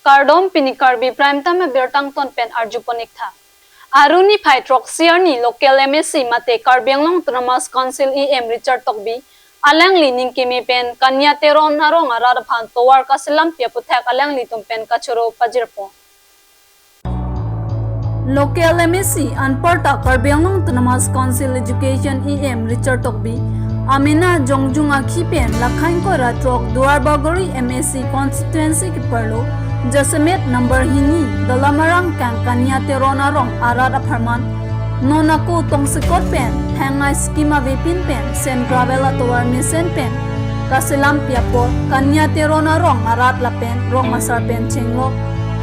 Kardom pini Karbi prime time bertang ton pen arjuponik tha. Aruni phai troxier ni local MSC mate Karbianglong Autonomous Council EM Richard Tokbi alang li ningkimi pen kanya teron narong arar phan towar kasilam pia puthak alang li tum pen kachoro pajirpo. Local MSC Anparta Karbianglong Autonomous Council Education EM Richard Tokbi Amina Jongjunga Kipen Lakhain ko ratrok Duarbagori MSC Constituency ki perlo Jasamet number hini dalamarang kang kanya terona rong arad aparman nonako tongsikot pen hangai skima vepin pen sen gravela towar misen pen kasilam piapo kanya terona rong arad la pen rong masar pen chenglo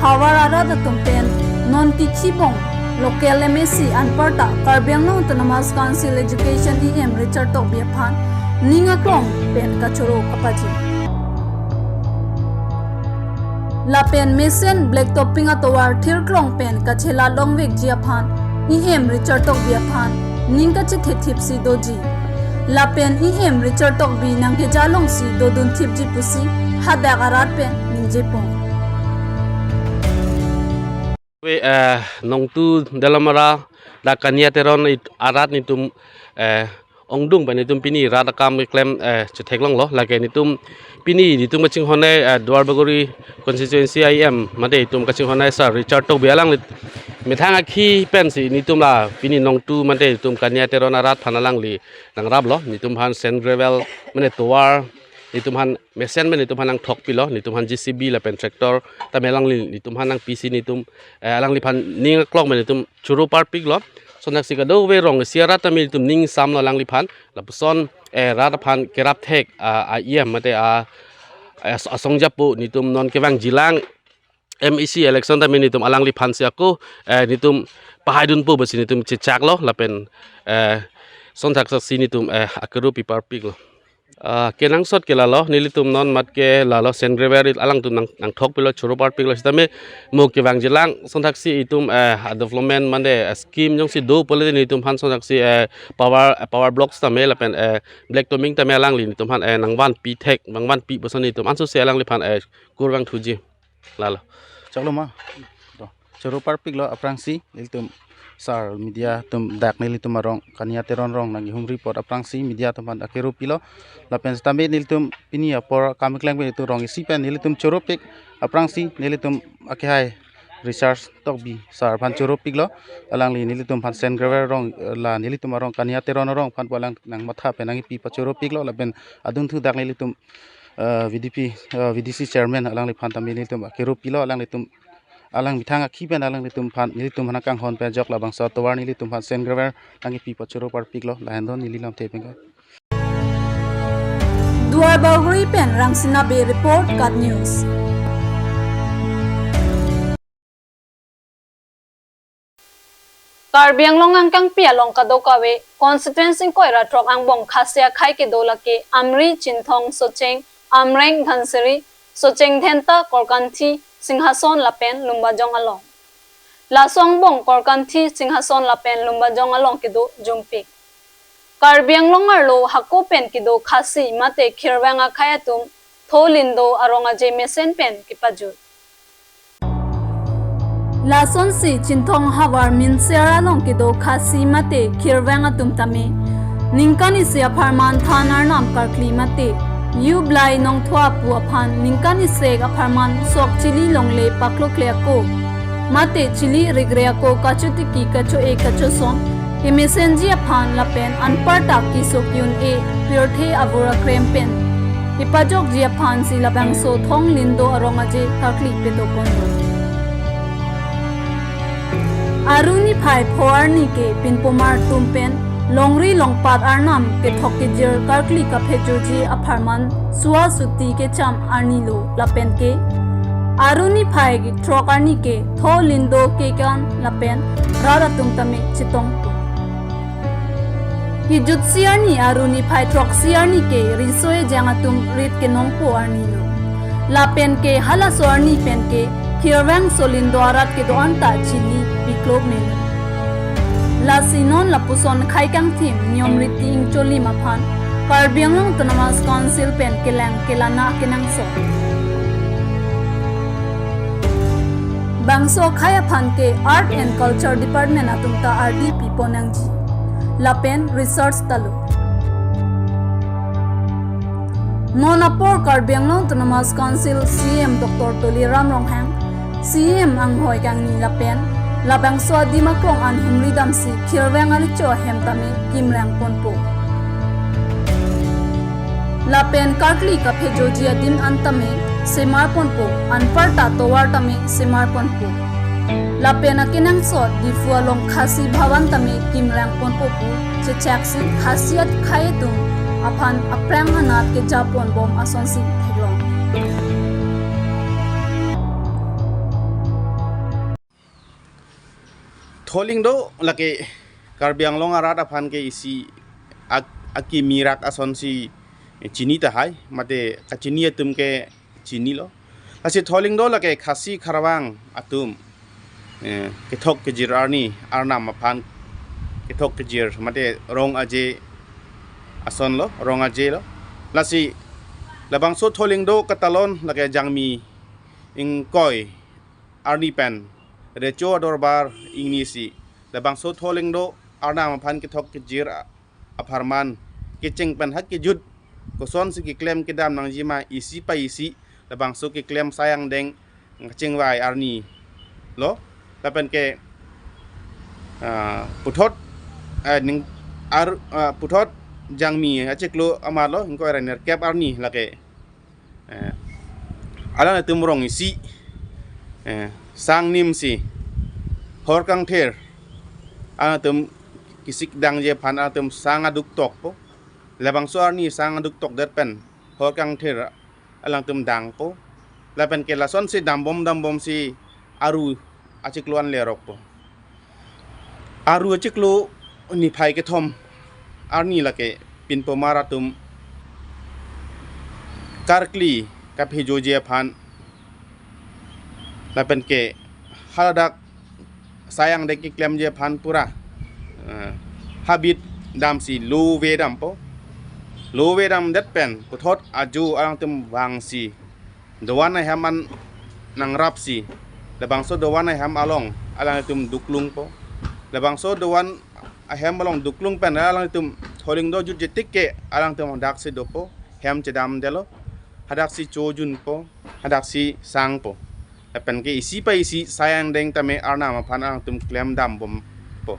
hawar arad tumpen non tichibong local MSC Anparta Karbianglong Autonomous Council Education EM Richard Tokbi phan ninga klong pen kachoro kapaji La pen mesen black topping atowar thir klong pen kachela longwek jia phan EM Richard Tokbi phan ningka che thethip si doji La pen EM Richard Tokbi nangke jalong si dodun thip ji pusi hada garat pen ninjepong we nong tu dalamara da kania teron arat ni tum ongdung ban tum pini rada kam klem che theklong lo lage ni tum pini ni tum ching honai Duarbagori constituency IM mate tum kaching honai sir Richard Tokbi alang li methang akhi pen si ni tum la pini nong tu mate tum kania teron arat phanalang li nang rab lo ni tum han sen gravel mane towar ni tum han mesen men ni tum hanang thok pilo ni tum han JCB la pen tractor ta melang li ni tum hanang PC ni tum alang li phan ning klok men ni tum churu par pik lo sonak sikado we rong siara ta mi tum ning sam lo lang li phan la puson ra ta phan kerap thek IM mate asong japu ni tum non kewang jilang MEC election ta mi ni tum alang li phan sia ko ni tum pahaidun pu basi ni tum chichak lo la pen sontak sa si ni tum akaru pi par pik lo kenang sot ke lalo nilitum non mat ke lalo sengraver alang tum nang thok pilo churu part pilo sitame mo ke wang jilang sontak si itum development mande scheme jong si do pole ni tum han sontak si power blocks tame la pen black toming tame alang li ni tum han nang wan pi tek nang wan pi boson ni tum anso se alang li phan kurwang thuji lalo chaklo ma churu part pilo aprang si nilitum sar media tum dak nili tum arong kania teron rong nang hum report aprang si media tum han akeru pilo la pen stambe nili tum pini apor kamik lang be tu rong si pen nili tum churu pik aprang si nili tum akhai research Tokbi sar phan churu pik lo alang li nili tum phan sen graver rong la nili tum arong kania teron rong phan palang nang matha pen nang pi pa churu pik lo la pen adung thu dak nili tum VDC chairman alang li phan tam nili tum akeru pilo alang li tum alang bithang akhi pen alang litum phan nilitum hana kang hon pe jok labang sa towar nilitum phan sen graver tangi pi pachoro par piklo lahendon nililam te penga Duarbagori pen rangsina be report kat news Karbianglong angkang pia long kadokawe constituency ko ratrok ang bong khasya khai ke dolake amri chinthong socheng amreng dhansari socheng thenta korkanthi Singhason lapen lumbajong along. Lasong bong korkanthi Singhason lapen lumbajong along kido jungpik. Karbianglong arlo hakopen kido khasi mate khirwanga khayatum tholindo aronga je mesen pen kipajut. Lason si chinthong hawar min sera long kido khasi mate khirwanga tumtame. Ningkani sia pharman thanar nam karkli mate. You blai nong thua pu aphan ningkani seg aparman sok chili longle paklo kleko mate chili regrea ko kachuti ki kacho e kacho son emesenji aphan lapen anparta ki sokyun e purthe avura krempen ipajok ji aphan si labang so thong lindo aronga je kakli peto kondo aruni phai phoarni ke pinpomar tumpen Longri longpat arnam ke thoki jir karkli ka phejoji aparman suwa suti ke cham arnilo lapen ke aruni phai gi throk arni ke tho lindo ke kan lapen rara tungtame chitong hi jutsi arni aruni phai throk si arni ke risoe jangatum rit ke nongpo arnilo lapen ke hala so arni pen ke khirwang solindo arat ke doanta chili biklop ne Lasinon lapuson khaikang thim niom riting choli maphan Karbianglong Autonomous Council pen kelang kelana kenang so bangso khaya phan ke art and culture department atumta RDP ponangji lapen research talu Monapor Karbi Autonomous Council CM Dr. Tuliram Ronghang CM ang hoy kang ni lapen labang so di makrong an humri damsi khirwang ali cho hem tami kimrang ponpo lapen kartli ka phejoji dim antame semar ponpo anparta towar tami semar ponpo lapen akinang so di fualong khasi bhawan tami kimrang ponpo pu chechaksi khasiat khayetum aphan aprang anat ke japon bom asonsi thaglong Tholing do laki Karbi Anglong arat aphan ke isi aki mirak ason si chini ta hai mate kachini atum ke chini lo lasi tholing do laki khasi kharawang atum ke thok ke jirani arnam aphan ke thok ke jir mate rong aje ason lo rong aje lo lasi labang so tholing do katalon laki jangmi ing koi arni pen recho dorbar ingnisi labang so tholing do arna maphan ke thok ke jir aparman ke chengpan hak ke jud ko son si ke klem ke dam nang jima isi pa isi labang so ke klem sayang deng chengwai arni lo tapen ke puthot ning puthot jangmi acheklo amalo hingko raner kep arni lake ala tumrong isi sang nim si hor kang ther anatum kisik dang je phan anatum sang aduk tok po labang so ni sang aduk tok dat pen hor kang ther alang tum dang po lapen ke lason si dambom si aru achikluan lerok po aru achiklu ni phai ke thom arni lake pin po maratum karkli kaphi joje phan lapen ke haladak sayang dek klem je phan pura habit dam si lo ve dam po lo ve dam dat pen puthot aju alang tum wang si dowan ai haman nang rap si labang so dowan ai ham along alang tum duklung po labang so dowan ai ham along duklung pen alang tum tholing do jut je tikke alang tum dak si do po hem chedam delo hadak si chojun po hadak si sang po lapen ke isi pa isi sayang deng tame arna ma phan ang tum klem dam bom po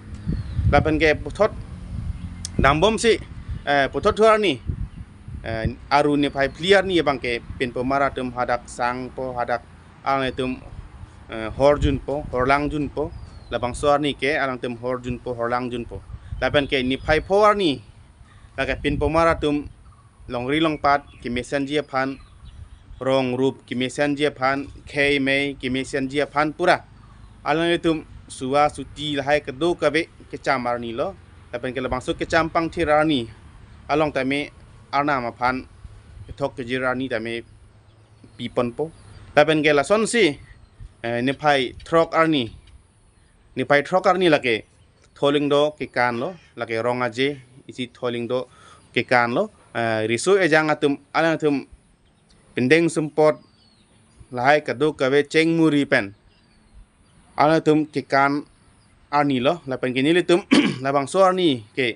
lapen ke puthot dam bom si puthot thur ni aru ni phai clear ni bang ke pin pemara tum hadak sang po hadak ang tum horjun po horlang jun po labang so ni ke ang tum horjun po horlang jun po lapen ke ni phai pho ni la ke pin pemara tum longri longpat ki messenger phan rong rup ki messenger phan kei mei ki messenger phan pura alang tum suwa suti lahai kedo kabe ke chamar ni lo tapen ke labang so ke champang thirani along tame arna ma phan thok ke jirani tame pipon po tapen ke la son si ni phai throk arni ni phai throk arni lake tholing do ke kan lo lake rong aje isi tholing do ke kan lo risu ejang atum alang tum pendeng sempot lahai kado kawe cheng muri pen ala tum kikan ani lo lapen kini le tum labang so ani ke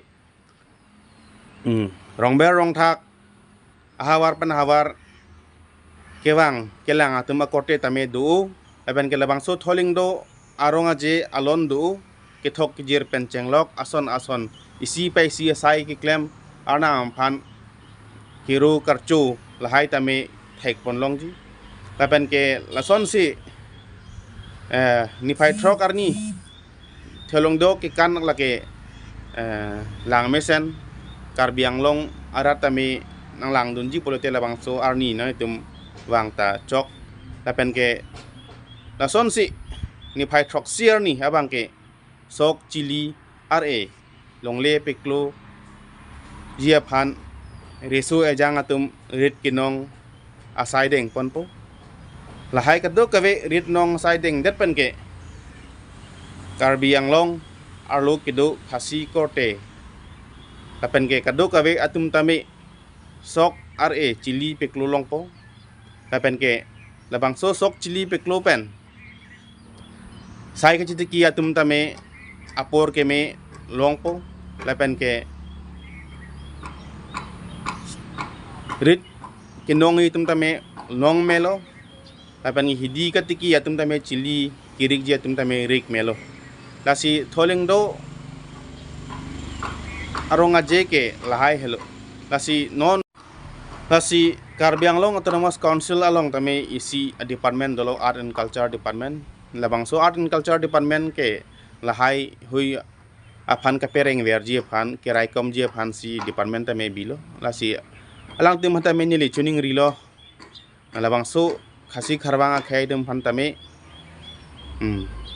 rong ber rong thak ahawar pen hawar kewang kelang atum akote tame du lapen ke labang so tholing do arong aje alon du ke thok jir pen chenglok ason isi pa isi sai ki klem arna phan hero karchu lahai tame thek pon long ji lapen ke lason si ni phai throk arni thelong do ke kan lake lang mesen Karbi Anglong aratami nang lang dunji polote labang so arni na tum wang ta chok lapen ke lason si ni phai throk siar ni abang ke sok chili ra longle peklo jia phan reso ejang atum rit kinong asai deng pon po lahai kado kawe rit nong sai deng dat pen ke Karbi Anglong arlo kido khasi korte lapen ke kado kawe atum tame sok ra chili peklo long po lapen ke labang so sok chili peklo pen sai ke chiti kia tum tame apor ke me longpo lapen ke rit ke nongi tum tame long melo lapen hidi ka tiki ya tum tame chili kirik je tum tame rik melo lasi tholing do arong aje ke lahai hello lasi non lasi Karbi Anglong Autonomous Council along tame isi department dolo art and culture department labang so art and culture department ke lahai hui aphan ka pereng verji aphan ke raikom je aphan si department tame bilo lasi alang tim tame ni li tuning rilo labang so khasi kharbang a khai dum phan tame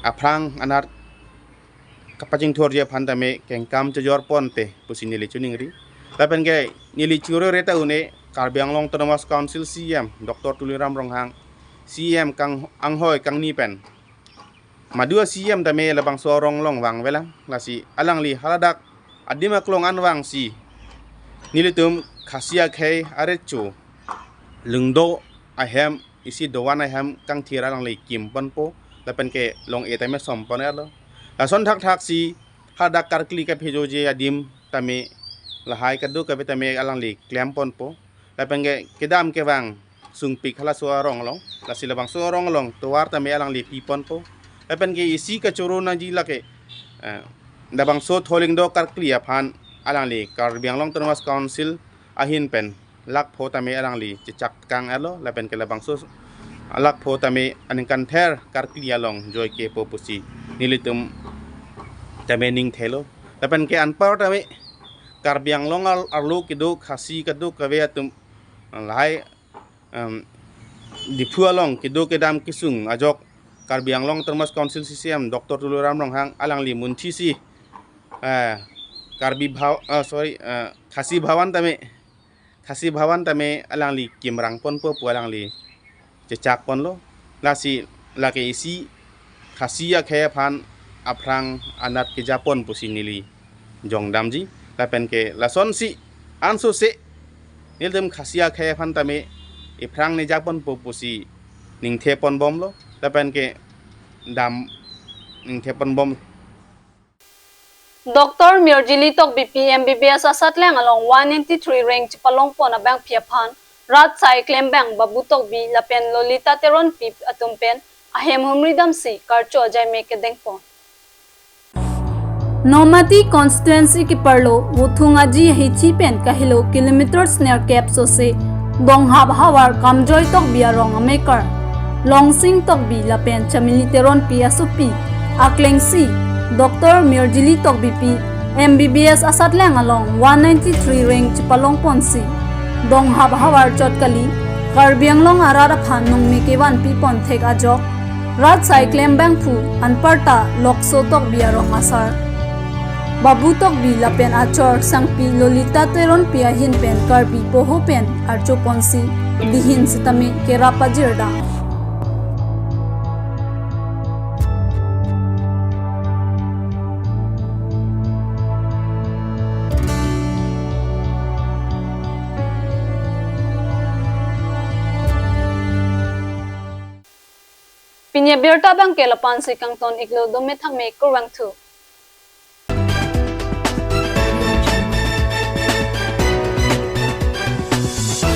aprang anar kapajing thor je phan tame kengkam chojor ponte pusini li tuning ri lapen ke nili churo reta une Karbi Anglong Autonomous Council CM Dr. Tuliram Ronghang CM kang anghoi kang ni pen madua CM tame labang sorong long wang velang lasi alang li haladak adima klong an wang si nilitum khasia khai arechu lungdo ahem isi dowan ahem kang thira lang li kim panpo lapen ke long e tame sompon alo lason thak thak si hadak karkli ka phejoje adim tame lahai kadu ka tame alang li klem ponpo lapen ke kedam ke wang sung pik hala suarong long lasi labang suarong long tuar tame alang li pipon po lapen ke isi ka choro na ji lake dabang so tholing do karkli aphan alang li Karbi Anglong Autonomous Council ahin pen lak pho tame alang li chak kang alo lapen ke labang so lak pho tame aningkan ther karkli along joy ke popusi nilitum tame ning thelo lapen ke anpar tame Karbi Anglong arlu kidu khasi kadu kawe atum lahai dipu along kidu kedam kisung ajok Karbi Anglong Autonomous Council CCM Dr. Tuliram Ronghang alang li munthi si Karbi khasi bhawan tame alang li kimrang pon po alang li chechak pon lo lasi lake isi khasi ya khe phan aprang anat ke japon pusinili jongdamji lapen ke lason si anso se nildem khasia khe phan tame ifrang ni japon pusi ningthe pon bom lo lapen ke dam ningthe pon bom Dr. Mirjili tok BPM BBS asatlang along 193 rank chipalong pon abang piaphan rat sai klem bang babu tok bi lapen lolita teron pip atumpen ahem humridam si karcho jai make deng pon Nomati constituency ki parlo wuthunga ji hichi pen kahilo kilometers near cap so se dong hab hawar kamjoy tok biarong maker longsing tok bi lapen chamili teron pi asupi aklengsi Dr. Mirjili tok BP MBBS asatlang along 193 rank chipalong ponsi dong hab hawar chotkali Karbi Anglong arara phan nong mekewan pi pon thek ajok rat sai klem bang phu anparta lokso tok biarong asar Babu tok bi lapen achor sangpi lolita teron pia hin pen Karbi poho pen archo ponsi dihin sitame kerapa jirda Pinya berta bang kelapan si kang ton iklo dome thang me kurwang thu